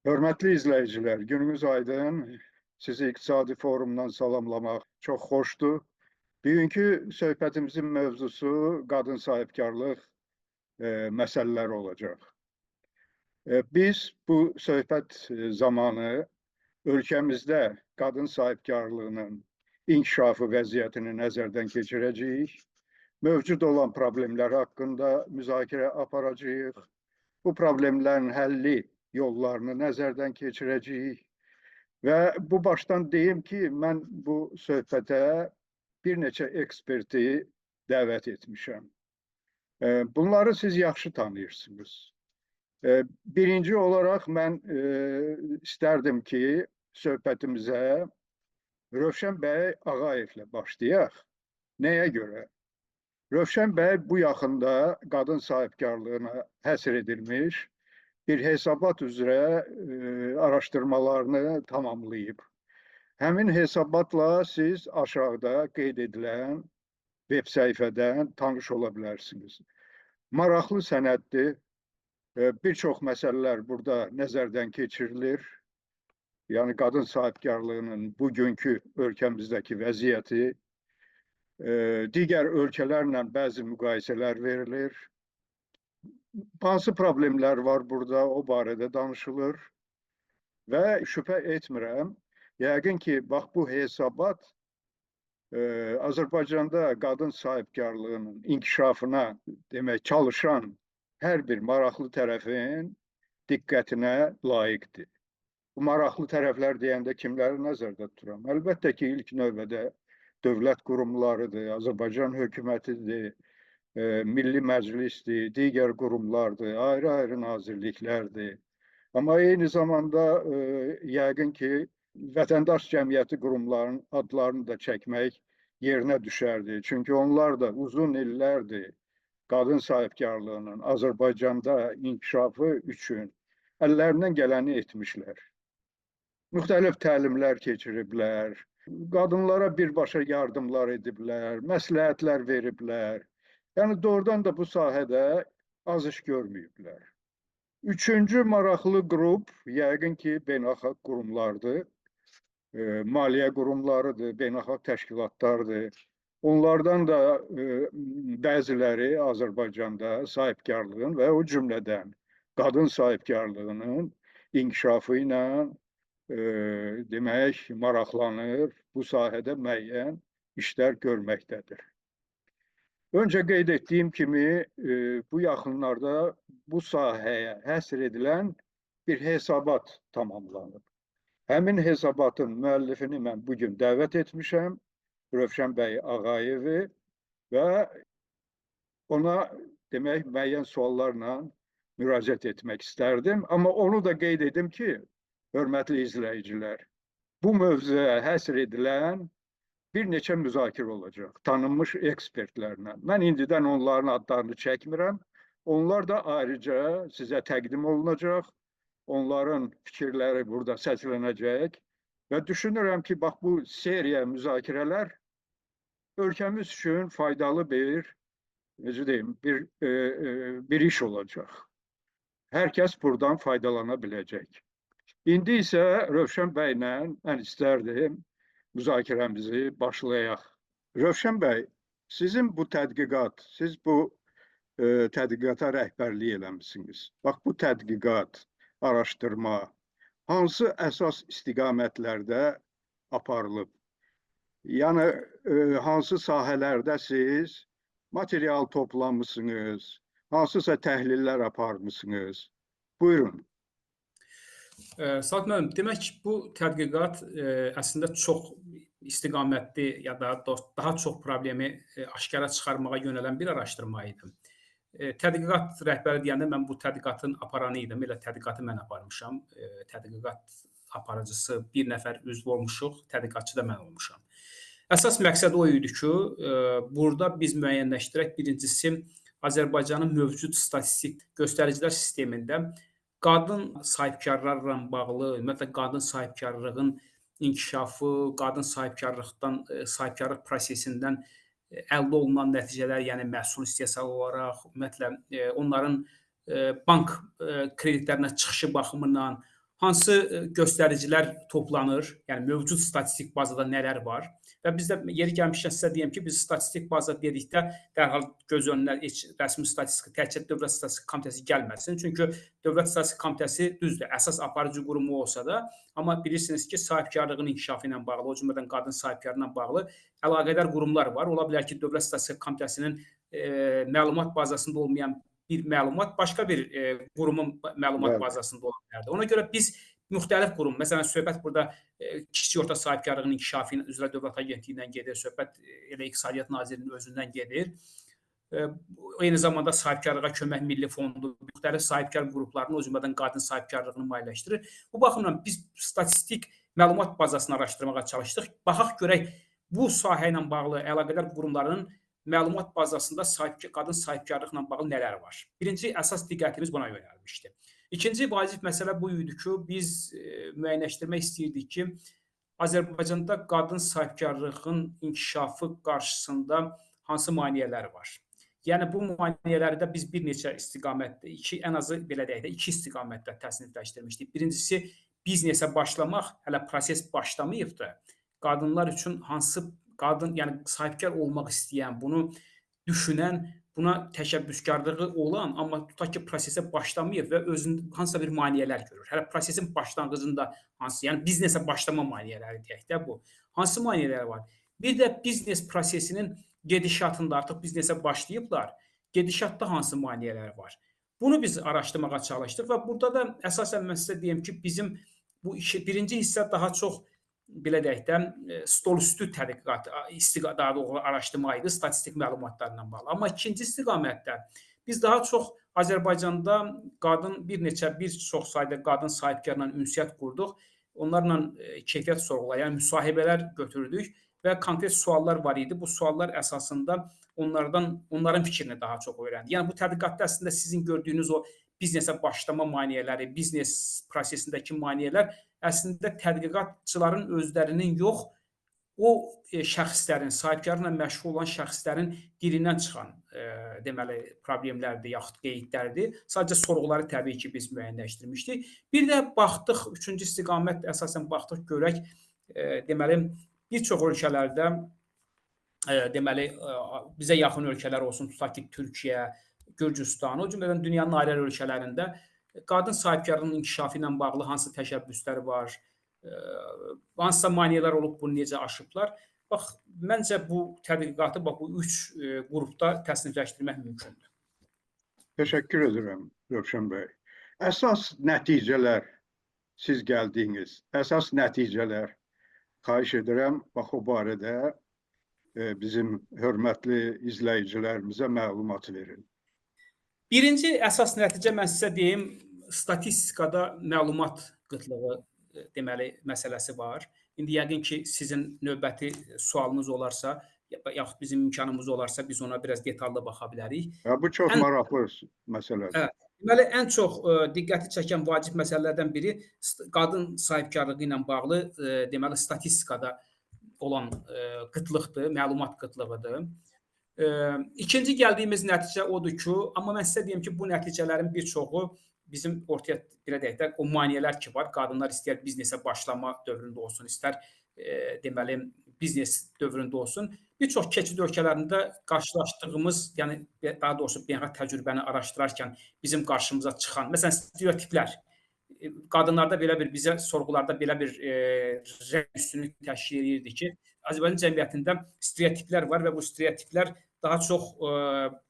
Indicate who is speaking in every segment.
Speaker 1: Hörmətli izləyicilər, günümüz aydın. Sizi İqtisadi Forumdan salamlamaq çox xoşdur. Bugünkü söhbətimizin mövzusu qadın sahibkarlıq məsələləri olacaq. Biz bu söhbət zamanı ölkəmizdə qadın sahibkarlığının inkişafı vəziyyətini nəzərdən keçirəcəyik. Mövcud olan problemlər haqqında müzakirə aparacağıq. Bu problemlərin həlli yollarını nəzərdən keçirəcəyik. Və bu başdan deyim ki, mən bu söhbətə bir neçə eksperti dəvət etmişəm. Bunları siz yaxşı tanıyırsınız. Birinci olaraq mən istərdim ki, söhbətimizə Rövşən bəy Ağayevlə başlayaq. Nəyə görə? Rövşən bəy bu yaxında qadın sahibkarlığına həsr edilmiş bir hesabat üzrə araşdırmalarını tamamlayıb. Həmin hesabatla siz aşağıda qeyd edilən web səhifədən tanış ola bilərsiniz. Maraqlı sənəddir. Bir çox məsələlər burada nəzərdən keçirilir. Yəni qadın sahibkarlığının bugünkü ölkəmizdəki vəziyyəti, digər ölkələrlə bəzi müqayisələr verilir. Hansı problemlər var burada, o barədə danışılır. Və şübhə etmirəm, yəqin ki, bax bu hesabat Azərbaycanda qadın sahibkarlığının inkişafına demək çalışan hər bir maraqlı tərəfin diqqətinə layiqdir. Bu maraqlı tərəflər deyəndə kimləri nəzərdə tuturam? Əlbəttə ki, ilk növbədə dövlət qurumlarıdır, Azərbaycan hökumətidir, Milli Məclisdir, digər qurumlardır, ayrı-ayrı nazirliklərdir. Amma eyni zamanda yəqin ki, vətəndaş cəmiyyəti qurumlarının adlarını da çəkmək yerinə düşərdi. Çünki onlar da uzun illərdir qadın sahibkarlığının Azərbaycanda inkişafı üçün əllərindən gələni etmişlər. Müxtəlif təlimlər keçiriblər, qadınlara birbaşa yardımlar ediblər, məsləhətlər veriblər. Yəni doğrudan da bu sahədə az iş görməyiblər. Üçüncü maraqlı qrup yəqin ki, beynəlxalq qurumlardır. Maliyyə qurumlarıdır, beynəlxalq təşkilatlardır. Onlardan da bəziləri Azərbaycanda sahibkarlığın və o cümlədən qadın sahibkarlığının inkişafı ilə demək maraqlanır, bu sahədə müəyyən işlər görməkdədir. Öncə qeyd etdiyim kimi, bu yaxınlarda bu sahəyə həsr edilən bir hesabat tamamlanıb. Həmin hesabatın müəllifini mən bugün dəvət etmişəm, Rövşən bəy Ağayevi və ona demək müəyyən suallarla müraciət etmək istərdim. Amma onu da qeyd edim ki, hörmətli izləyicilər, bu mövzuya həsr edilən bir neçə müzakirə olacaq, tanınmış ekspertlərlə. Mən indidən onların adlarını çəkmirəm. Onlar da ayrıca sizə təqdim olunacaq. Onların fikirləri burada səslənəcək. Və düşünürəm ki, bax bu seriya müzakirələr ölkəmiz üçün faydalı bir, necə deyim, bir iş olacaq. Hər kəs buradan faydalana biləcək. İndi isə Rövşən bəylə mən istərdim müzakirəmizi başlayaq. Rövşən bəy, sizin bu tədqiqat, siz bu tədqiqata rəhbərlik eləmişsiniz. Bax, bu tədqiqat, araşdırma hansı əsas istiqamətlərdə aparılıb? Yəni, hansı sahələrdə siz material toplamısınız, hansısa təhlillər aparmışsınız? Buyurun.
Speaker 2: Saat müəllim, demək ki, bu tədqiqat əslində çox istiqamətli ya da daha çox problemi aşkara çıxarmağa yönələn bir araşdırma idi. Tədqiqat rəhbəri deyəndə mən bu tədqiqatın aparanı idim, elə tədqiqatı mən aparmışam. Tədqiqat aparıcısı bir nəfər üzv olmuşuq, tədqiqatçı da mən olmuşam. Əsas məqsəd o idi ki, burada biz müəyyənləşdirək, birincisi Azərbaycanın mövcud statistik göstəricilər sistemində qadın sahibkarlarla bağlı, ümumiyyətlə qadın sahibkarlığın inkişafı, qadın sahibkarlıq prosesindən əldə olunan nəticələr, yəni məhsul istehsal olaraq, ümumiyyətlə onların bank kreditlərinə çıxışı baxımından, hansı göstəricilər toplanır, yəni mövcud statistik bazada nələr var və bizdə yeri gəlmişkən sizə deyim ki, biz statistik baza dedikdə dərhal göz önünə heç rəsmi statistika, təkcə Dövlət Statistika Komitəsi gəlməsin. Çünki Dövlət Statistika Komitəsi düzdür, əsas aparıcı qurumu olsa da, amma bilirsiniz ki, sahibkarlığın inkişafı ilə bağlı, o cümlədən qadın sahibkarlığı ilə bağlı əlaqədar qurumlar var. Ola bilər ki, Dövlət Statistika Komitəsinin məlumat bazasında olmayan bir məlumat başqa bir qurumun məlumat bazasında ola bilərdi. Ona görə biz müxtəlif qurum, məsələn, söhbət burada kiçik orta sahibkarlığın inkişafı üzrə Dövlət Agentliyindən gedir, söhbət elə İqtisadiyyat Nazirliyinin özündən gedir. Eyni zamanda sahibkarlığa kömək milli fondu, müxtəlif sahibkar qruplarının, o cümlədən qadın sahibkarlığını maliyyələşdirir. Bu baxımdan biz statistik məlumat bazasını araşdırmağa çalışdıq. Baxaq görək bu sahə ilə bağlı əlaqədar qurumların məlumat bazasında qadın sahibkarlıqla bağlı nələr var? Birinci əsas diqqətimiz buna yönəlmişdi. İkinci vacib məsələ bu idi ki, biz müəyyənləşdirmək istəyirdik ki, Azərbaycanda qadın sahibkarlığın inkişafı qarşısında hansı maneələr var? Yəni bu maneələri də biz bir neçə istiqamətdə, ən azı belə deyək də, 2 istiqamətdə təsnifləşdirmişdik. Birincisi, biznesə başlamaq, hələ proses başlamayıbdır. Qadınlar üçün hansı yəni sahibkar olmaq istəyən, bunu düşünən, buna təşəbbüskarlığı olan, amma tutaq ki, prosesə başlamayıb və özünün hansısa bir maneələr görür. Hələ prosesin başlanğıcında hansı, yəni biznesə başlama maneələri deyək də bu. Hansı maneələr var? Bir də biznes prosesinin gedişatında, artıq biznesə başlayıblar, gedişatda hansı maneələr var? Bunu biz araşdırmağa çalışdıq və burada da əsasən mən sizə deyim ki, bizim bu birinci hissə daha çox belə deyək də, stol üstü tədqiqat, daha doğru araşdırma idi, statistik məlumatlarla bağlı. Amma ikinci istiqamətdə biz daha çox Azərbaycanda bir çox sayda qadın sahibkarla ünsiyyət qurduq. Onlarla keyfiyyət sorğular, yəni müsahibələr götürdük və konkret suallar var idi. Bu suallar əsasında onların fikrini daha çox öyrəndik. Yəni bu tədqiqatda əslində sizin gördüyünüz o biznesə başlama maneələri, biznes prosesindəki maneələr əslində tədqiqatçıların özlərinin yox, o şəxslərin, sahibkarlıqla məşğul olan şəxslərin dilindən çıxan deməli problemlərdir, yaxud qeydlərdir. Sadəcə sorğuları təbii ki, biz müəyyənləşdirmişdik. Bir də baxdıq, üçüncü istiqamət əsasən baxdıq görək, deməli bir çox ölkələrdə deməli bizə yaxın ölkələr olsun, tutaq ki, Türkiyə, Gürcüstan, o cümlədən dünyanın ayrı ölkələrində qadın sahibkarlığının inkişafı ilə bağlı hansı təşəbbüslər var, hansısa maneələr olub, bunu necə aşıblar. Bax, məncə bu tədqiqatı bu 3 qrupda təsnifləşdirmək mümkündür.
Speaker 1: Təşəkkür edirəm, Rövşən bəy. Əsas nəticələr, siz gəldiyiniz, əsas nəticələr, xahiş edirəm, bax o barədə bizim hörmətli izləyicilərimizə məlumat verin.
Speaker 2: Birinci əsas nəticə mən sizə deyim, statistikada məlumat qıtlığı deməli məsələsi var. İndi yəqin ki, sizin növbəti sualınız olarsa, yaxud bizim imkanımız olarsa, biz ona biraz detallı baxa bilərik.
Speaker 1: Bu çox maraqlı məsələdir.
Speaker 2: Deməli, ən çox diqqəti çəkən vacib məsələlərdən biri qadın sahibkarlığı ilə bağlı deməli statistikada olan qıtlıqdır, məlumat qıtlığıdır. İkinci gəldiyimiz nəticə odur ki, amma mən sizə deyim ki, bu nəticələrin bir çoxu bizim ortaya belə deyək də, o maneələr ki var, qadınlar istəyər biznesə başlama dövründə olsun, istər deməli biznes dövründə olsun. Bir çox keçid ölkələrində qarşılaşdığımız, yəni daha doğrusu beynəlxalq təcrübəni araşdırarkən bizim qarşımıza çıxan, məsələn, stereotiplər, qadınlarda belə bir, bizə sorğularda belə bir üstünlük təşkil edirdi ki, Azərbaycan cəmiyyətində stereotiplər var və bu stereotiplər daha çox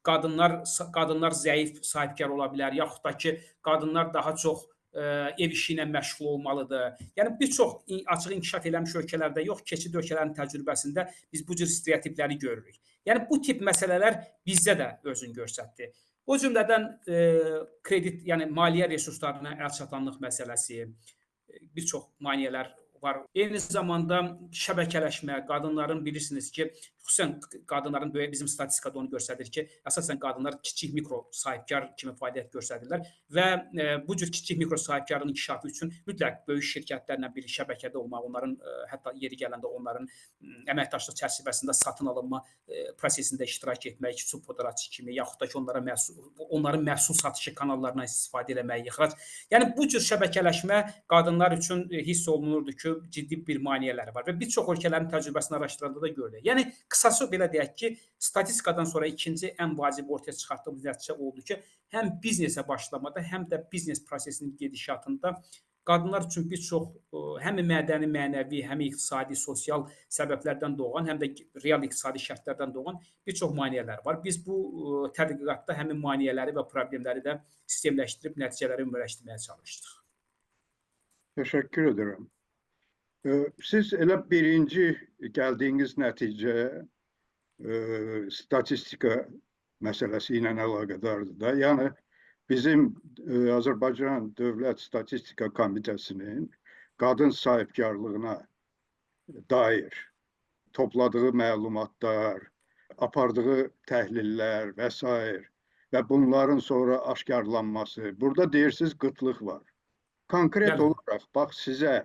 Speaker 2: qadınlar zəif sahibkar ola bilər, yaxud da ki, qadınlar daha çox ev işi ilə məşğul olmalıdır. Yəni, bir çox açıq inkişaf eləmiş ölkələrdə yox, keçid ölkələrin təcrübəsində biz bu cür stereotipləri görürük. Yəni, bu tip məsələlər bizdə də özünü göstərdi. O cümlədən kredit, yəni maliyyə resurslarına əlçatanlıq məsələsi, bir çox maneələr var. Eyni zamanda şəbəkələşmə, qadınların bilirsiniz ki, xüsusən qadınların böyük bizim statistikada onu göstərir ki, əsasən qadınlar kiçik mikro sahibkar kimi fəaliyyət göstərirlər və bu cür kiçik mikro sahibkarlığın inkişafı üçün mütləq böyük şirkətlərlə bir şəbəkədə olmaq, onların hətta yeri gələndə onların əməkdaşlıq çərçivəsində satın alınma prosesində iştirak etmək, subpodratçı kimi, yaxud da ki, onların məhsul satışı kanallarından istifadə etmək, ixrac. Yəni, bu cür şəbəkələşmə qadınlar üçün hiss olunurdu ki, ciddi bir maneələri var və bir çox ölkələrin təcrübəsini araşdıranda da görülür. Yəni, qısası belə deyək ki, statistikadan sonra ikinci ən vacib ortaya çıxartdığımız nəticə oldu ki, həm biznesə başlamada, həm də biznes prosesinin gedişatında qadınlar üçün bir çox həm mədəni, mənəvi, həm iqtisadi, sosial səbəblərdən doğan, həm də real iqtisadi şərtlərdən doğan bir çox maneələr var. Biz bu tədqiqatda həmin maneələri və problemləri də sistemləşdirib nəticələri ümumiləşdirməyə çalışdıq.
Speaker 1: Təşəkkür edirəm. Siz elə birinci gəldiyiniz nəticə statistika məsələsi ilə əlaqədardır da. Yəni, bizim Azərbaycan Dövlət Statistika Komitəsinin qadın sahibkarlığına dair topladığı məlumatlar, apardığı təhlillər və s. və bunların sonra aşkarlanması. Burada deyirsiniz qıtlıq var. Konkret olaraq, bax sizə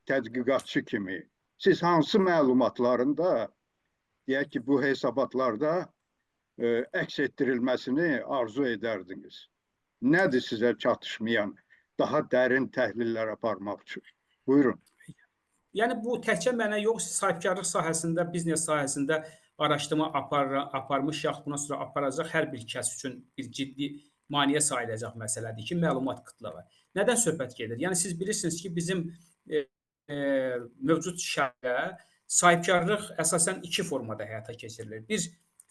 Speaker 1: tədqiqatçı kimi, siz hansı məlumatlarında, deyək ki, bu hesabatlarda əks etdirilməsini arzu edərdiniz? Nədir sizə çatışmayan, daha dərin təhlillər aparmaq üçün? Buyurun.
Speaker 2: Yəni, bu təkcə mənə yox, sahibkarlıq sahəsində, biznes sahəsində araşdırma aparmış, yaxud bundan sonra aparacaq hər bir kəs üçün bir ciddi maneə sayılacaq məsələdir ki, məlumat qıtlığı. Nədən söhbət gedir? Yəni, siz bilirsiniz ki, bizim mövcud şərtdə sahibkarlıq əsasən iki formada həyata keçirilir. Bir,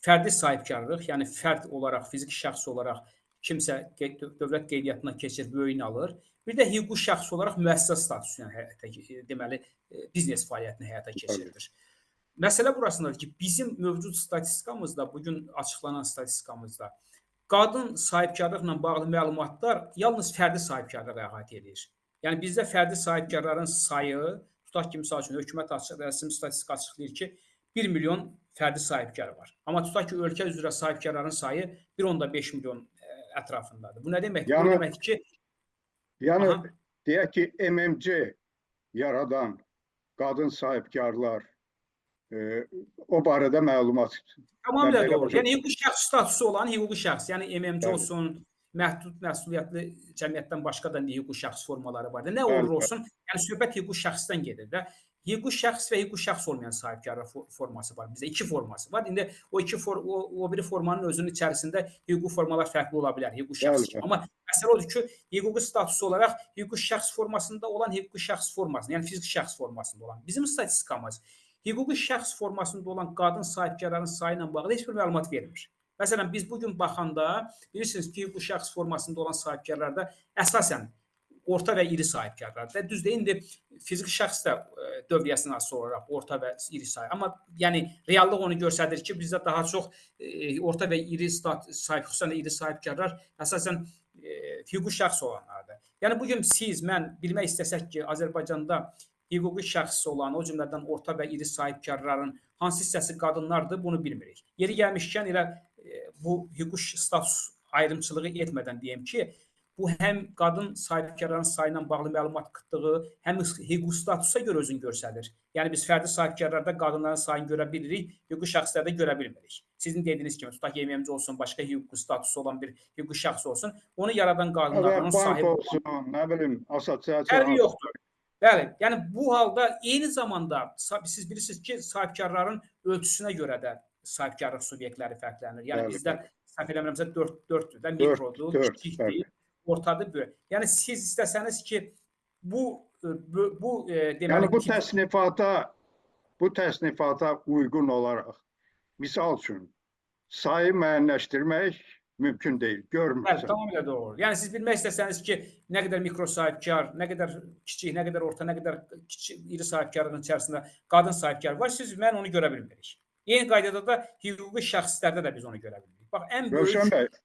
Speaker 2: fərdi sahibkarlıq, yəni fərd olaraq, fiziki şəxs olaraq kimsə dövlət qeydiyyatına keçir, böyüyünü alır. Bir də hüquqi şəxs olaraq müəssisə statusu, deməli, biznes fəaliyyətini həyata keçirilir. Məsələ burasındadır ki, bizim mövcud statistikamızda, bugün açıqlanan statistikamızda qadın sahibkarlıqla bağlı məlumatlar yalnız fərdi sahibkarlığı əhatə edir. Yəni, bizdə fərdi sahibkarların sayı, tutaq ki, misal üçün, hökumət rəsmi statistika açıqlayır ki, 1 milyon fərdi sahibkar var. Amma tutaq ki, ölkə üzrə sahibkarların sayı 1,5 milyon ətrafındadır. Bu nə deməkdir? Bu deməkdir ki...
Speaker 1: Yəni, deyək ki, MMC yaradan qadın sahibkarlar o barədə məlumat...
Speaker 2: Tamamilə doğru. Yəni, hüquqi şəxs statusu olan hüquqi şəxs, yəni MMC olsun, məhdud məsuliyyətli cəmiyyətdən başqa da hüquqi şəxs formaları var. Nə olur olsun, yəni söhbət hüquqi şəxsdən gedir də. Hüquqi şəxs və hüquqi şəxs olmayan sahibkarlıq forması var. Bizdə iki forması var. İndi o biri formanın özünün içərisində hüquqi formalar fərqli ola bilər, hüquqi şəxs kimi. Amma məsələ odur ki, hüquqi statusu olaraq hüquqi şəxs formasında olan hüquqi şəxs formasında, yəni fiziki şəxs formasında olan. Bizim statistikamız hüquqi şəxs formasında olan qadın sahibkarların sayı ilə bağlı heç bir məlumat vermir. Məsələn, biz bugün baxanda, bilirsiniz ki, hüquqi şəxs formasında olan sahibkarlarda əsasən orta və iri sahibkarlardır. Düzdür, indi fiziki şəxs də dövriyyəsindən asılı olaraq orta və iri sahib. Amma yəni reallıq onu göstərir ki, bizdə daha çox orta və iri xüsusən iri sahibkarlar əsasən hüquqi şəxs olanlardır. Yəni bugün siz, mən bilmək istəsək ki, Azərbaycanda hüquqi şəxs olan, o cümlədən orta və iri sahibkarların hansı hissəsi qadınlardır, bunu bilmirik. Yeri gəlmişkən elə bu hüquqi status ayrımçılığı etmədən deyim ki, bu həm qadın sahibkarların sayı ilə bağlı məlumat qıtlığı, həm hüquqi statusa görə özünü göstərir. Yəni biz fərdi sahibkarlarda qadınların sayını görə bilirik, hüquqi şəxslərdə görə bilmirik. Sizin dediyiniz kimi, tutaq ki, MMC olsun, başqa hüquqi statusu olan bir hüquqi şəxs olsun, onu yaradan qadınlar, onun sahibi
Speaker 1: olsun, nə bilim, asosiasiya...
Speaker 2: Fərqi yoxdur. Bəli, yəni bu halda eyni zamanda siz bilirsiniz ki, sahibkarların ölçüsünə görə də sahibkarlıq subyektləri fərqlənir. Yəni bizdə səhv eləmirəmsə 4-dür də, mikrodur, kiçikdir, ortadır, böyük. Yəni siz istəsəniz ki, bu deməli...
Speaker 1: Yəni bu təsnifata uyğun olaraq, misal üçün, sayı müəyyənləşdirmək mümkün deyil, görmürsən.
Speaker 2: Bəli, tamamilə doğru. Yəni siz bilmək istəsəniz ki, nə qədər mikro sahibkar, nə qədər kiçik, nə qədər orta, nə qədər iri sahibkarlığın içərisində qadın sahibkar var, mən onu görə bilmirik. Eyni qaydada da hüquqi şəxslərdə də biz onu görə bilmirik. Bax, ən böyük...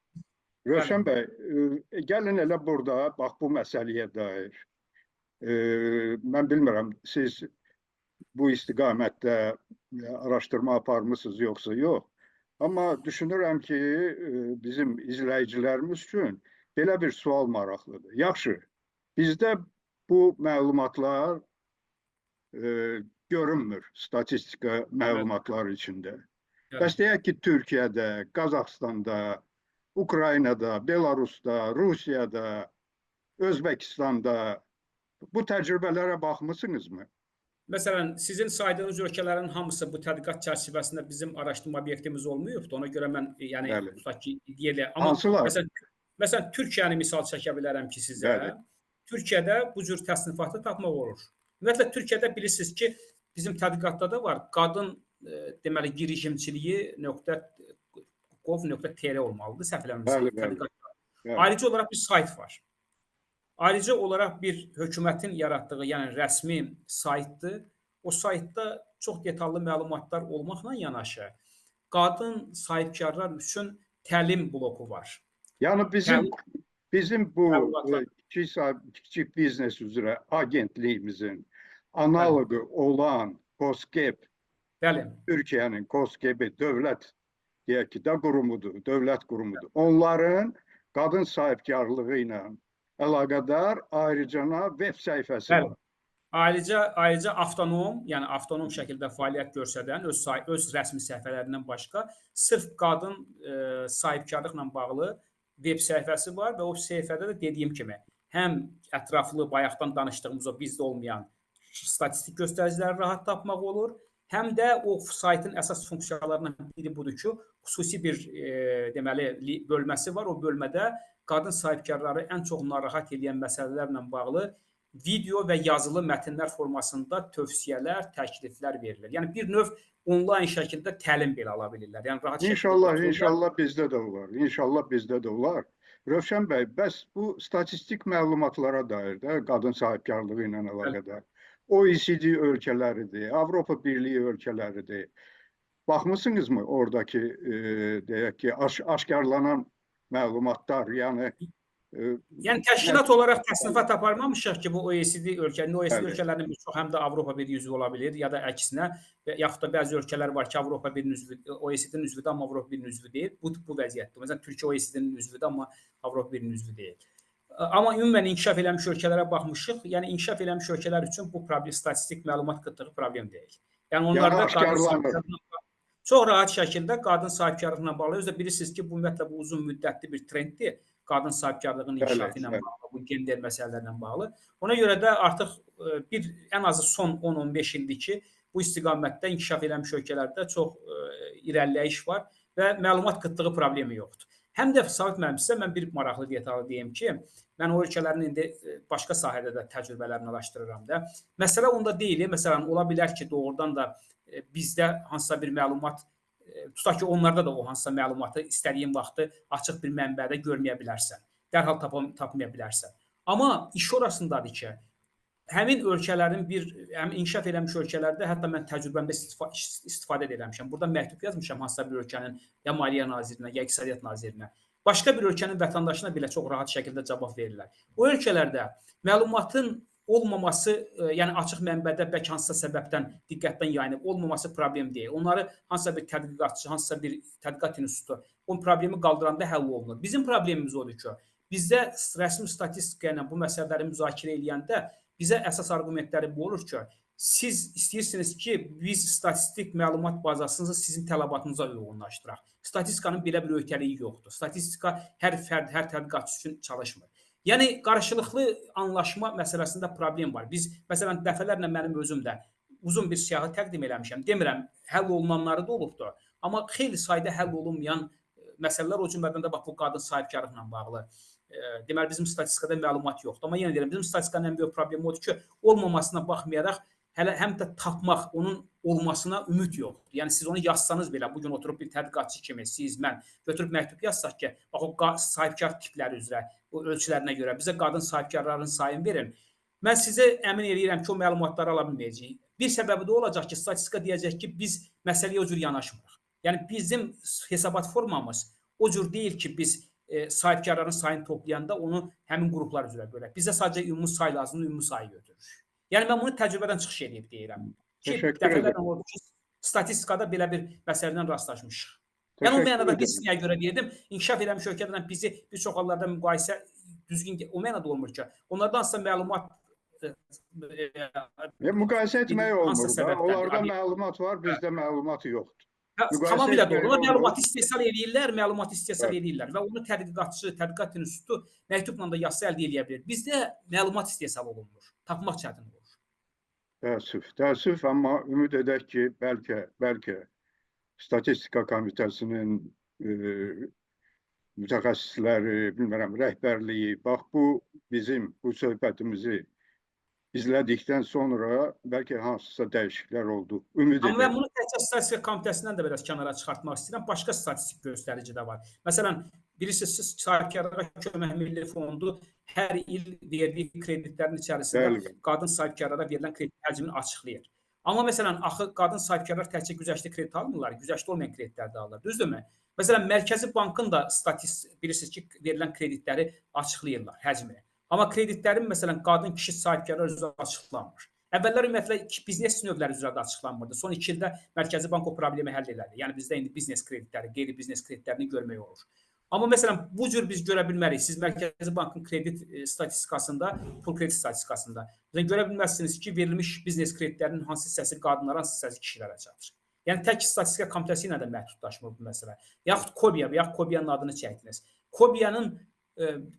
Speaker 1: Rövşən bəy, gəlin elə burada, bax bu məsələyə dair Mən bilmirəm, siz bu istiqamətdə araşdırma aparmısınız yoxsa yox. Amma düşünürəm ki, bizim izləyicilərimiz üçün belə bir sual maraqlıdır. Yaxşı, bizdə bu məlumatlar görünmür statistika məlumatları içində. Bəs deyək ki, Türkiyədə, Qazaxstanda, Ukraynada, Belarusda, Rusiyada, Özbəkistanda bu təcrübələrə baxmısınızmı?
Speaker 2: Məsələn, sizin saydığınız ölkələrin hamısı bu tədqiqat çərçivəsində bizim araşdırma obyektimiz olmayıbdı. Ona görə mən yəni tutaq ki, deyirəm. Amma məsələn Türkiyəni misal çəkə bilərəm ki, sizə. Türkiyədə bu cür təsnifatı tapmaq olur. Ümumiyyətlə Türkiyədə bilirsiniz ki, bizim tədqiqatda da var. Qadın deməli girişimçiliyi .gov.tr olmalıdır, səhv eləmirəmsə. Ayrıca olaraq bir sayt var. Ayrıca olaraq bir hökumətin yaratdığı, yəni rəsmi saytdır. O saytda çox detallı məlumatlar olmaqla yanaşı, qadın sahibkarlar üçün təlim bloku var.
Speaker 1: Yəni bizim bu kiçik biznes üzrə agentliyimizin analogu olan COSGAP, Türkiyənin COSGAP-i dövlət deyək ki, qurumudur, dövlət qurumudur. Onların qadın sahibkarlığı ilə əlaqədar ayrıcana web səhifəsi var.
Speaker 2: Ayrıca avtonom, yəni avtonom şəkildə fəaliyyət göstərən öz rəsmi səhifələrindən başqa sırf qadın sahibkarlıqla bağlı web səhifəsi var və o səhifədə də dediyim kimi həm ətraflı bayaqdan danışdığımız o bizdə olmayan statistik göstəriciləri rahat tapmaq olur, həm də o saytın əsas funksiyalarından biri budur ki, xüsusi bir deməli bölməsi var. O bölmədə qadın sahibkarları ən çox narahat edən məsələlərlə bağlı video və yazılı mətnlər formasında tövsiyələr, təkliflər verilir. Yəni bir növ onlayn şəkildə təlim belə ala bilirlər. Yəni rahat
Speaker 1: şəkildə. İnşallah bizdə də olar. İnşallah bizdə də olar. Rövşən bəy, bəs bu statistik məlumatlara dair də qadın sahibkarlığı ilə əlaqədar OECD ölkələridir, Avropa Birliyi ölkələridir. Baxmısınızmı oradakı deyək ki, aşkarlanan məlumatlar, yəni
Speaker 2: təşkilat olaraq təsnifat aparmamışıq ki, bu OECD ölkələrinin bir çox həm də Avropa Birliyi üzvü ola bilir, ya da əksinə, yaxud da bəzi ölkələr var ki, Avropa Birliyinin üzvü, OECD-nin üzvüdür, amma Avropa Birliyinin üzvü deyil. Bu vəziyyətdir. Məsələn, Türkiyə OECD-nin üzvüdür, amma Avropa Birliyinin üzvü deyil. Amma ümumən inkişaf eləmiş ölkələrə baxmışıq. Yəni inkişaf eləmiş ölkələr üçün bu problem statistik məlumat qıtlığı problem deyil. Yəni onlarda çox rahat şəkildə qadın sahibkarlığına bağlı. Özdə bilirsiniz ki, bu ümumiyyətlə bu uzun müddətli bir trenddir. Qadın sahibkarlığının inkişafı ilə bağlı, bu gender məsələlərlə bağlı. Ona görə də artıq ən azı son 10-15 ildir ki, bu istiqamətdə inkişaf eləmiş ölkələrdə çox irəliləyiş var və məlumat qıtlığı problemi yoxdur. Həm də Sabit müəllim, sizə mən bir maraqlı detal deyim ki, mən o ölkələrin indi başqa sahədə də təcrübələrini araşdırıram da. Məsələ onda deyil, məsələn, ola bilər ki, doğrudan da bizdə hansısa bir məlumat, tutaq ki, onlarda da o hansısa məlumatı istədiyin vaxtı açıq bir mənbədə görməyə bilərsən, dərhal tapmaya bilərsən. Amma iş orasındadır ki, həmin ölkələrin həm inkişaf eləmiş ölkələrdə, hətta mən təcrübəmdə istifadə eləmişəm. Burada məktub yazmışam hansısa bir ölkənin ya Maliyyə nazirinə, ya İqtisadiyyat nazirinə. Başqa bir ölkənin vətəndaşına belə çox rahat şəkildə cavab verirlər. O ölkələrdə məlumatın olmaması, yəni açıq mənbədə bəlkə hansısa səbəbdən diqqətdən yayınıb olmaması problem deyil. Onları hansısa bir tədqiqatçı, hansısa bir tədqiqat institutu o problemi qaldıranda həll olunur. Bizim problemimiz odur ki, bizdə rəsmi statistika ilə bu məsələləri müzakirə edəndə bizə əsas argumentləri bu olur ki, siz istəyirsiniz ki, biz statistik məlumat bazasını sizin tələbatınıza uyğunlaşdıraq. Statistikanın belə bir öhdəliyi yoxdur. Statistika hər fərd, hər tədqiqatçı üçün çalışmır. Yəni, qarşılıqlı anlaşma məsələsində problem var. Biz, məsələn, dəfələrlə mənim özüm də uzun bir siyahı təqdim eləmişəm. Demirəm, həll olunanları da olubdur. Amma xeyli sayda həll olunmayan məsələlər, o cümlədən də bu qadın sahibkarlıqla bağlı. Deməli, bizim statistikada məlumat yoxdur. Amma yenə deyirəm, bizim statistikanın ən böyük problemi odur ki, olmamasına baxmayaraq, hələ həm də tapmaq, onun olmasına ümid yoxdur. Yəni, siz onu yazsanız belə, bugün oturub bir tədqiqatçı kimi, siz, mən götürüb məktub yazsaq ki, bax, o sahibkar tipləri üzrə, o ölçülərinə görə bizə qadın sahibkarların sayını verin. Mən sizə əmin edirəm ki, o məlumatları ala bilməyəcəyik. Bir səbəbi də olacaq ki, statistika deyəcək ki, biz məsələyə o cür yanaşmırıq. Yəni, bizim hesabat formamız o cür deyil ki, biz sahibkarların sayını toplayanda onu həmin qruplar üzrə bölək. Bizə sadəcə ümumi say lazımdır, ümumi sayı götürür. Yəni mən bunu təcrübədən çıxış edib deyirəm. Ki,
Speaker 1: Teşekkür
Speaker 2: dəfələrlə
Speaker 1: ederim.
Speaker 2: oldu ki, statistikada belə bir məsələdən rastlaşmışıq. Yəni o
Speaker 1: Teşekkür
Speaker 2: mənada biz
Speaker 1: ederim.
Speaker 2: nəyə görə deyirdim? İnkişaf eləmiş ölkələrlə bizi bir çox hallarda müqayisə düzgün o mənada olmur ki. Onlardan hansısa məlumat
Speaker 1: Müqayisə etmək
Speaker 2: hansısa
Speaker 1: olmur da.
Speaker 2: səbəbdən
Speaker 1: Onlarda məlumat var, bizdə məlumat yoxdur. Müqayisə
Speaker 2: tamamilə
Speaker 1: etmək
Speaker 2: doğru. Onlar
Speaker 1: olmur.
Speaker 2: məlumat istehsal edirlər, məlumat istehsal
Speaker 1: Evet.
Speaker 2: edirlər və onu tədqiqatçı, tədqiqat institutu məktubla da yazsa əldə edə bilər. Bizdə məlumat istehsal olunmur. Tapmaq çətin olur.
Speaker 1: Təəssüf, amma ümid edək ki, bəlkə Statistika Komitəsinin mütəxəssisləri, bilmirəm, rəhbərliyi, bax bizim bu söhbətimizi izlədikdən sonra bəlkə hansısa dəyişikliklər oldu. Ümid
Speaker 2: Amma mən
Speaker 1: edək.
Speaker 2: bunu təkcə Statistika Komitəsindən də biraz kənara çıxartmaq istəyirəm. Başqa statistik göstərici də var. Məsələn, bilirsiniz, Sahibkarlara Kömək Milli Fondu hər il verdiyi kreditlərin içərisində
Speaker 1: Bəli.
Speaker 2: qadın sahibkarlara verilən kredit həcmini açıqlayır. Amma məsələn, axı qadın sahibkarlar təkcə güzəştli kredit almırlar, güzəştli olmayan kreditlər də alırlar. Düzdürmü? Məsələn, Mərkəzi Bankın da bilirsiniz ki, verilən kreditləri açıqlayırlar, həcmini. Amma kreditlərin məsələn qadın kişi sahibkarlar üzrə açıqlanmır. Əvvəllər ümumiyyətlə biznes növləri üzrə də açıqlanmırdı. Son 2 ildə Mərkəzi Bank o problemi həll elədi. Yəni bizdə indi biznes kreditləri, qeyri-biznes kreditlərini görmək olur. Amma məsələn bu cür biz görə bilmərik. Siz Mərkəzi Bankın kredit statistikasında, pul kredit statistikasında görə bilməzsiniz ki, verilmiş biznes kreditlərinin hansı hissəsi qadınlara, hansı hissəsi kişilərə çatır. Yəni tək Statistika Komitəsi ilə də məhdudlaşmır bu məsələ. Yaxud Kobiya və yaxud Kobiyanın adını çəkdiniz. Kobiyanın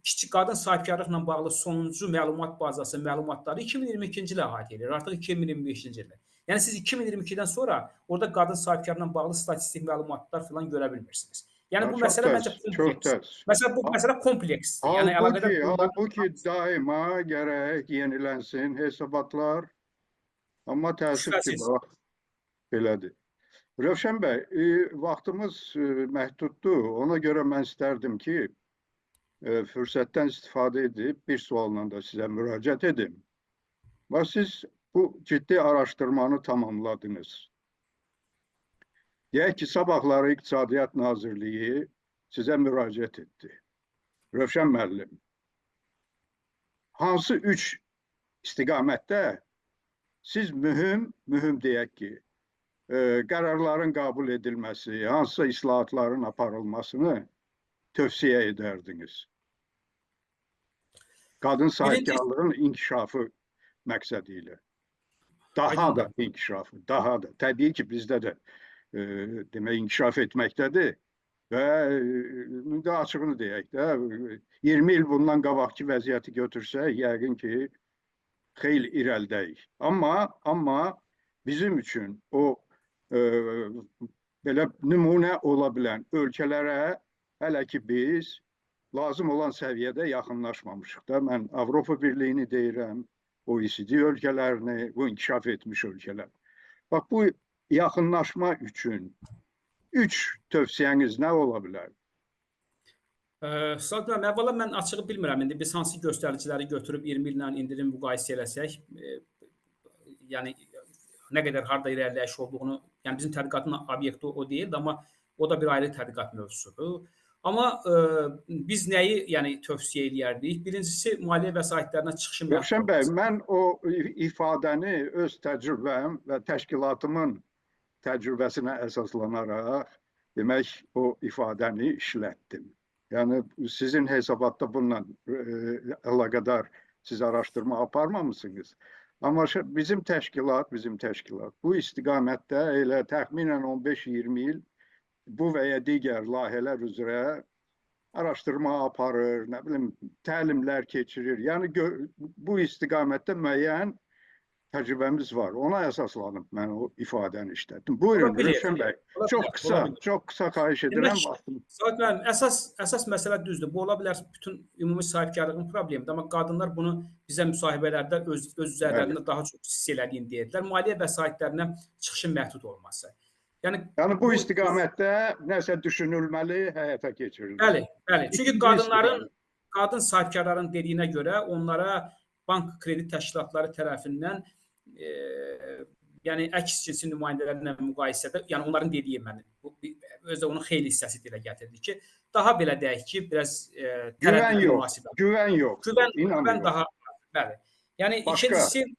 Speaker 2: kiçik qadın sahibkarlıqla bağlı sonuncu məlumat bazası məlumatları 2022-ci ilə əhatə edir. Artıq 2025-ci ildir. Yəni siz 2022-dən sonra orada qadın sahibkarlıqla bağlı statistik məlumatlar falan görə bilmirsiniz. Yəni bu məsələ məncə kompleks. Məsələn bu məsələ kompleksdir. Yəni
Speaker 1: halbuki daima gərək yenilənsin hesabatlar. Amma təəssüf ki, bax belədir. Rövşən bəy, vaxtımız məhduddur. Ona görə mən istərdim ki, fürsətdən istifadə edib bir sualla da sizə müraciət edim. Və siz bu ciddi araşdırmanı tamamladınız. Deyək ki, sabahları İqtisadiyyat Nazirliyi sizə müraciət etdi. Rövşən müəllim, hansı 3 istiqamətdə siz mühüm deyək ki, qərarların qəbul edilməsi, hansısa islahatların aparılmasını tövsiyə edərdiniz? Qadın sahibkarlığın inkişafı məqsədi ilə. Daha da inkişafı, daha da. Təbii ki, bizdə də demək inkişaf etməkdədir və indi açığını deyək də 20 il bundan qabaqki vəziyyəti götürsək, yəqin ki, xeyli irəlidəyik. Amma bizim üçün o belə nümunə ola bilən ölkələrə hələ ki biz lazım olan səviyyədə yaxınlaşmamışıq da. Mən Avropa Birliyini deyirəm, OECD ölkələrini, bu inkişaf etmiş ölkələr. Bax, bu yaxınlaşma üçün 3 tövsiyəniz nə ola bilər?
Speaker 2: Saat müəllim, əvvəla mən açığı bilmirəm. İndi biz hansı göstəriciləri götürüb 20 illə indirim müqayisə eləsək, yəni nə qədər harda irəliləyiş olduğunu, yəni bizim tədqiqatın obyekti o deyildi, amma o da bir ayrı tədqiqat mövzusudur. Amma biz nəyi yəni tövsiyə edərdik? Birincisi, maliyyə vəsaitlərinə çıxışın
Speaker 1: Rövşən bəy, mən o ifadəni öz təcrübəm və təşkilatımın təcrübəsinə əsaslanaraq demək o ifadəni işlətdim. Yəni sizin hesabatda bununla əlaqədar siz araşdırma aparmamısınız. Amma bizim təşkilat bu istiqamətdə elə təxminən 15-20 il bu və ya digər layihələr üzrə araşdırma aparır, nə bilim, təlimlər keçirir. Yəni bu istiqamətdə müəyyən təcrübəmiz var. Ona əsaslanıb mən o ifadəni işlətdim. Buyurun, Rövşən bəy. Çox qısa xahiş edirəm.
Speaker 2: Saat müəllim, əsas məsələ düzdür. Bu ola bilər bütün ümumi sahibkarlığın problemidir. Amma qadınlar bunu bizə müsahibələrdə öz üzərlərində daha çox hiss elədiyini deyirlər. Maliyyə vəsaitlərinə çıxışın məhdud olması. Yəni
Speaker 1: bu istiqamətdə nəsə düşünülməli, həyata keçirilməli.
Speaker 2: Bəli. Çünki qadın sahibkarların dediyinə görə onlara bank kredit təşkilatları tərəfindən yəni əks cinsin nümayəndələrlə müqayisədə, yəni onların dediyi mənə özü də onun xeyli hissəsi dilə gətirdi ki, daha belə deyək ki, biraz
Speaker 1: Güven
Speaker 2: tərəddüdlü
Speaker 1: yok.
Speaker 2: münasibət.
Speaker 1: Güven yoktur.
Speaker 2: Güvən
Speaker 1: İnanıyorum.
Speaker 2: daha bəli. Yəni
Speaker 1: Başka.
Speaker 2: ikincisi
Speaker 1: Bəli.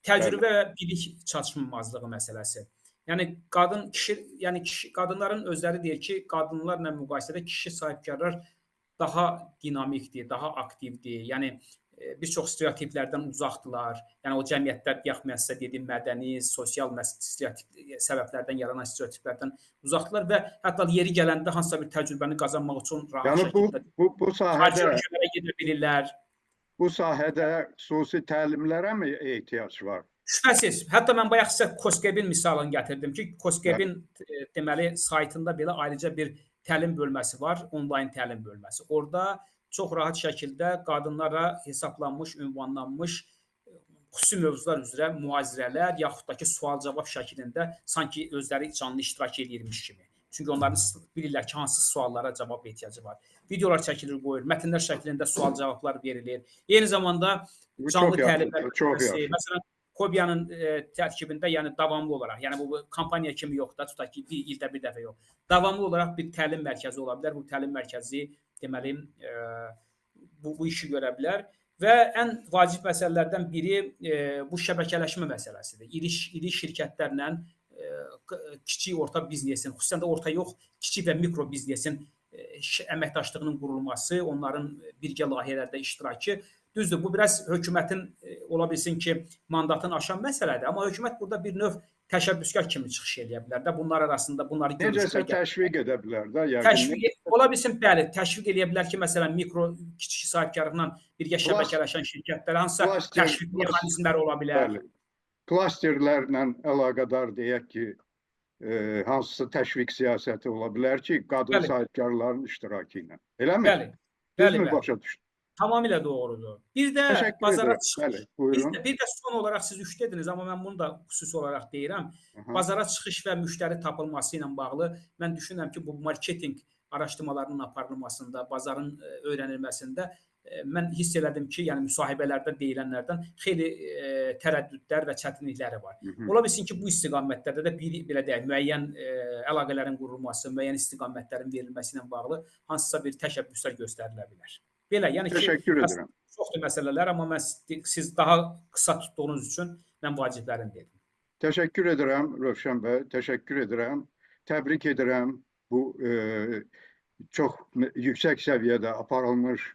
Speaker 2: təcrübə və bilik çatışmamazlığı məsələsi. Yəni qadınların özləri deyir ki, qadınlarla müqayisədə kişi sahibkarlar daha dinamikdir, daha aktivdir. Yəni bir çox stereotiplərdən uzaqdılar. Yəni o cəmiyyətdə deyək mən sizə dediyim mədəni, sosial stereotip səbəblərdən yaranan stereotiplərdən uzaqdılar və hətta yeri gələndə hansısa bir təcrübəni qazanmaq üçün rahat
Speaker 1: Yani
Speaker 2: şəkildə
Speaker 1: bu
Speaker 2: xarici
Speaker 1: sahədə
Speaker 2: ölkələrə gedə bilirlər.
Speaker 1: bu sahədə xüsusi təlimlərə mi ehtiyac var?
Speaker 2: Şübhəsiz. Hətta mən bayaq sizə Koskebin misalını gətirdim ki,
Speaker 1: Bəli.
Speaker 2: Koskebin deməli saytında belə ayrıca bir təlim bölməsi var, onlayn təlim bölməsi. Orada çox rahat şəkildə qadınlara hesablanmış, ünvanlanmış xüsusi mövzular üzrə mühazirələr yaxud da ki, sual-cavab şəklində sanki özləri canlı iştirak edirmiş kimi. Çünki onların bilirlər ki, hansı suallara cavab ehtiyacı var. Videolar çəkilir, qoyulur, mətnlər şəklində sual-cavablar verilir. Eyni zamanda
Speaker 1: Bu
Speaker 2: canlı
Speaker 1: çox
Speaker 2: təlimlər
Speaker 1: yaxşıdır, çox
Speaker 2: bölməsi,
Speaker 1: yaxşı.
Speaker 2: məsələn, Kobiyanın tərkibində, yəni davamlı olaraq, yəni bu kampaniya kimi yox da, tutaq ki, bir ildə bir dəfə yox. Davamlı olaraq bir təlim mərkəzi ola bilər. Bu təlim mərkəzi deməli bu işi görə bilər və ən vacib məsələlərdən biri bu şəbəkələşmə məsələsidir. İri şirkətlərlə kiçik orta biznesin, xüsusən də orta yox, kiçik və mikro biznesin əməkdaşlığının qurulması, onların birgə layihələrdə iştirakı. Düzdür, bu biraz hökumətin ola bilsin ki, mandatını aşan məsələdir, amma hökumət burada bir növ təşəbbüskar kimi çıxış edə bilər də. Bunlar arasında bunları
Speaker 1: Necəsə
Speaker 2: görüşdə
Speaker 1: təşviq edə bilər də, yəqin.
Speaker 2: ola bilsin, bəli, təşviq edə bilər ki, məsələn, mikro kiçik sahibkarlıqla birgə şəbəkələşən şirkətlər hansısa təşviq mexanizmləri ola bilər.
Speaker 1: Bəli. Klasterlərlə əlaqədar deyək ki, hansısa təşviq siyasəti ola bilər ki, qadın
Speaker 2: Bəli.
Speaker 1: sahibkarların iştirakı ilə. Eləmi?
Speaker 2: Bəli.
Speaker 1: Düzmü başa düşdüm?
Speaker 2: Tamamilə doğrudur. Bir də
Speaker 1: Təşəkkür
Speaker 2: bazara
Speaker 1: edirəm.
Speaker 2: çıxış.
Speaker 1: Bəli, buyurun.
Speaker 2: Bir də son olaraq siz üç dediniz, amma mən bunu da xüsusi olaraq deyirəm.
Speaker 1: Aha.
Speaker 2: Bazara çıxış və müştəri tapılması ilə bağlı mən düşünürəm ki, bu marketinq araşdırmalarının aparılmasında, bazarın öyrənilməsində mən hiss elədim ki, yəni müsahibələrdə deyilənlərdən xeyli tərəddüdlər və çətinlikləri var. Ola bilsin ki, bu istiqamətlərdə də belə deyək, müəyyən əlaqələrin qurulması, müəyyən istiqamətlərin verilməsi ilə bağlı hansısa bir təşəbbüslər göstərilə bilər. Belə, yəni ki,
Speaker 1: Təşəkkür edirəm.
Speaker 2: çoxdur məsələlər, amma siz daha qısa tutduğunuz üçün mən vaciblərini dedim.
Speaker 1: Təşəkkür edirəm Rövşən bəy, təşəkkür edirəm. Təbrik edirəm bu çox yüksək səviyyədə aparılmış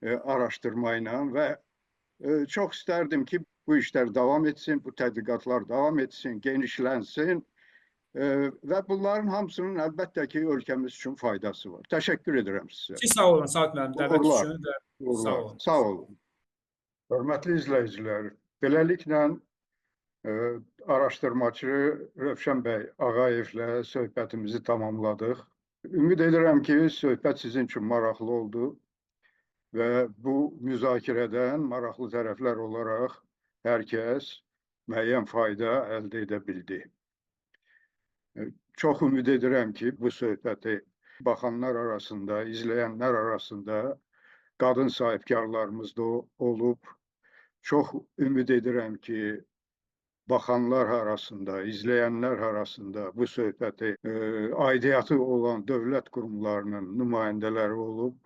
Speaker 1: araşdırma ilə və çox istərdim ki, bu işlər davam etsin, bu tədqiqatlar davam etsin, genişlənsin və bunların hamısının əlbəttə ki, ölkəmiz üçün faydası var. Təşəkkür edirəm sizə.
Speaker 2: Siz sağ olun, Sağ müəllim, dəvət üçün və sağ olun.
Speaker 1: Sağ olun. Hörmətli izləyicilər, beləliklə araşdırmacı Rövşən bəy Ağayevlə söhbətimizi tamamladıq. Ümid edirəm ki, söhbət sizin üçün maraqlı oldu və bu müzakirədən maraqlı tərəflər olaraq hər kəs müəyyən fayda əldə edə bildi. Çox ümid edirəm ki, bu söhbəti baxanlar arasında, izləyənlər arasında qadın sahibkarlarımız da olub. Çox ümid edirəm ki, baxanlar arasında, izləyənlər arasında bu söhbəti aidiyyatı olan dövlət qurumlarının nümayəndələri olub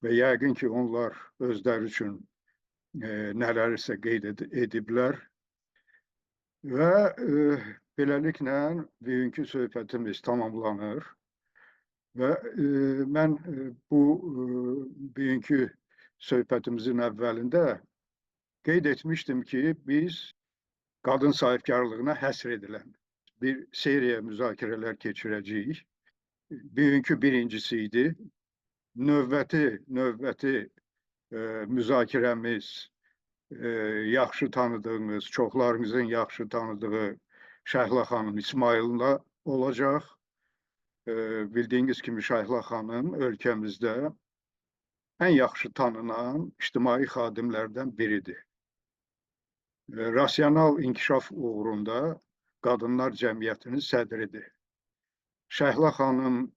Speaker 1: və yəqin ki, onlar özləri üçün nələrsə qeyd ediblər və beləliklə bugünkü söhbətimiz tamamlanır və mən bu bugünkü söhbətimizin əvvəlində qeyd etmişdim ki, biz qadın sahibkarlığına həsr edilən bir seriya müzakirələr keçirəcəyik. Bugünkü birincisi idi. Növbəti müzakirəmiz yaxşı tanıdığınız, çoxlarınızın yaxşı tanıdığı Şəhla xanım İsmayıl'la olacaq. Bildiyiniz kimi Şəhla xanım ölkəmizdə ən yaxşı tanınan ictimai xadimlərdən biridir. Rasional inkişaf uğrunda Qadınlar Cəmiyyətinin sədridir. Şəhla xanım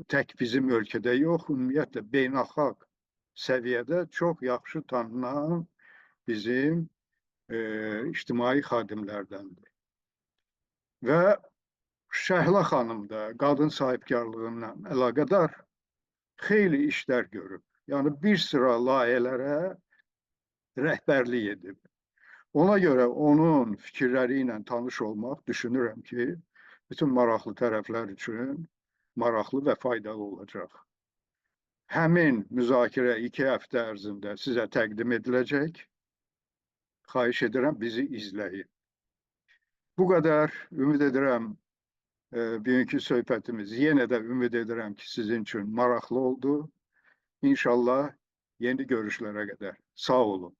Speaker 1: tək bizim ölkədə yox, ümumiyyətlə beynəlxalq səviyyədə çox yaxşı tanınan bizim ictimai xadimlərdəndir. və Şəhla xanım da qadın sahibkarlığıyla əlaqədar xeyli işlər görüb. Yəni bir sıra layihələrə rəhbərlik edib. Ona görə onun fikirləri ilə tanış olmaq düşünürəm ki, bütün maraqlı tərəflər üçün maraqlı və faydalı olacaq. Həmin müzakirə 2 həftə ərzində sizə təqdim ediləcək. Xahiş edirəm, bizi izləyin. Bu qədər. Ümid edirəm, bugünkü söhbətimiz yenə də ümid edirəm ki, sizin üçün maraqlı oldu. İnşallah yeni görüşlərə qədər. Sağ olun.